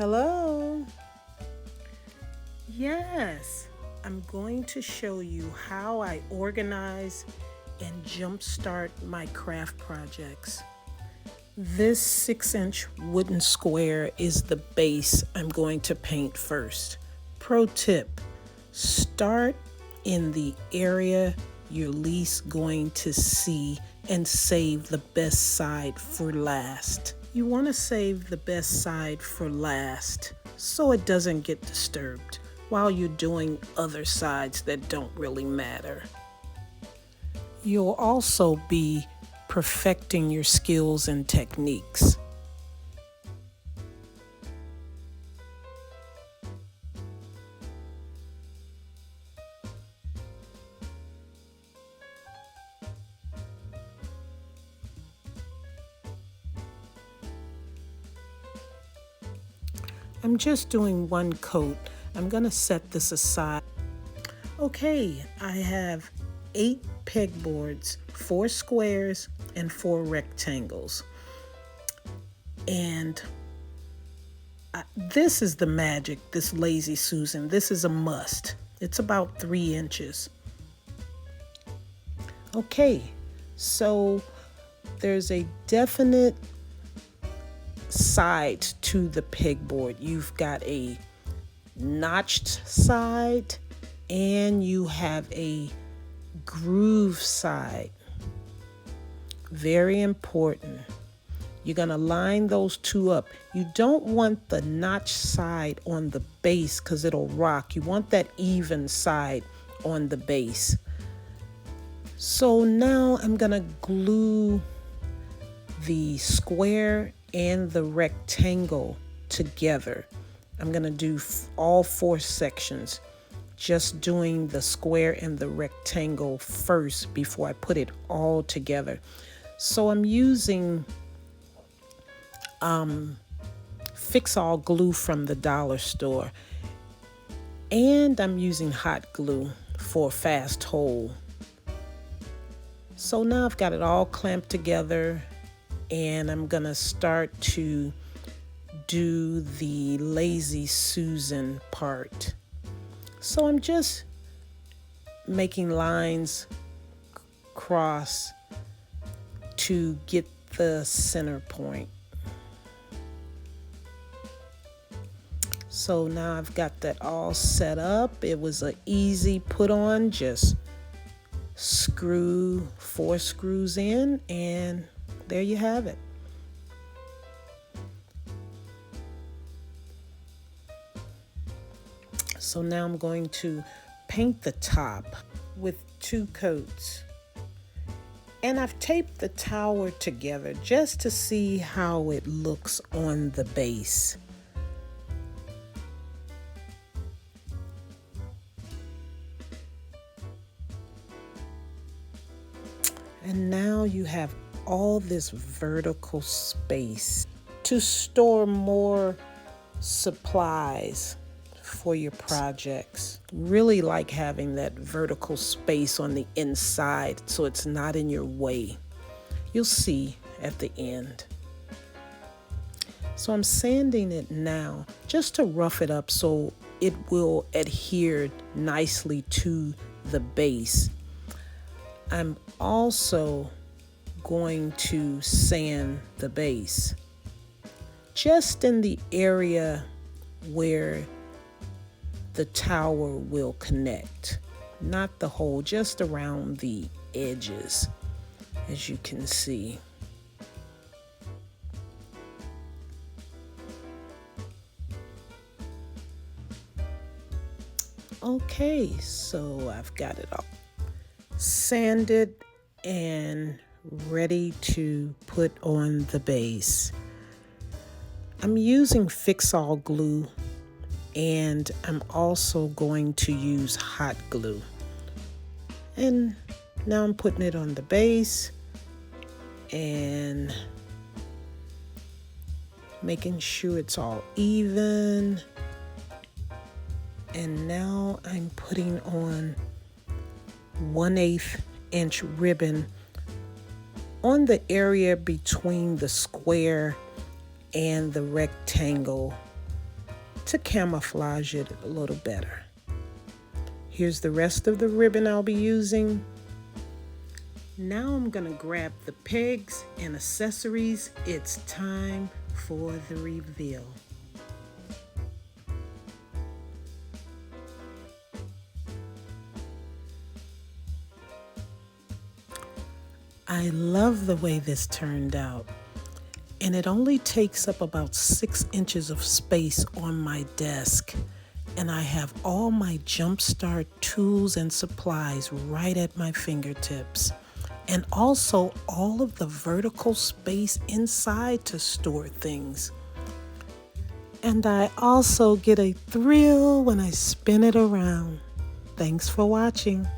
Hello. Yes, I'm going to show you how I organize and jumpstart my craft projects. This 6-inch wooden square is the base I'm going to paint first. Pro tip, start in the area you're least going to see and save the best side for last. You want to save the best side for last so it doesn't get disturbed while you're doing other sides that don't really matter. You'll also be perfecting your skills and techniques. I'm just doing one coat. I'm going to set this aside. Okay, I have 8 pegboards, 4 squares, and 4 rectangles. And this is the magic, this Lazy Susan. This is a must. It's about 3 inches. Okay, so there's a definite side to the pegboard. You've got a notched side and you have a groove side. Very important. You're going to line those two up. You don't want the notched side on the base because it'll rock. You want that even side on the base. So now I'm going to glue the square and the rectangle together. I'm going to do all 4 sections, just doing the square and the rectangle first before I put it all together. So I'm using fix-all glue from the dollar store, and I'm using hot glue for a fast hold. So now I've got it all clamped together, and I'm gonna start to do the Lazy Susan part. So I'm just making lines across to get the center point. So now I've got that all set up. It was an easy put on, just screw 4 screws in, and there you have it. So now I'm going to paint the top with 2 coats. And I've taped the tower together just to see how it looks on the base. And now you have all this vertical space to store more supplies for your projects. Really like having that vertical space on the inside so it's not in your way. You'll see at the end. So I'm sanding it now just to rough it up so it will adhere nicely to the base. I'm also going to sand the base just in the area where the tower will connect, not the whole, just around the edges, as you can see. Okay, so I've got it all sanded and ready to put on the base. I'm using fix-all glue, and I'm also going to use hot glue. And now I'm putting it on the base and making sure it's all even. And now I'm putting on 1/8 inch ribbon on the area between the square and the rectangle to camouflage it a little better. Here's the rest of the ribbon I'll be using. Now I'm gonna grab the pegs and accessories. It's time for the reveal. I love the way this turned out, and it only takes up about 6 inches of space on my desk, and I have all my JUMPSTART tools and supplies right at my fingertips, and also all of the vertical space inside to store things. And I also get a thrill when I spin it around. Thanks for watching.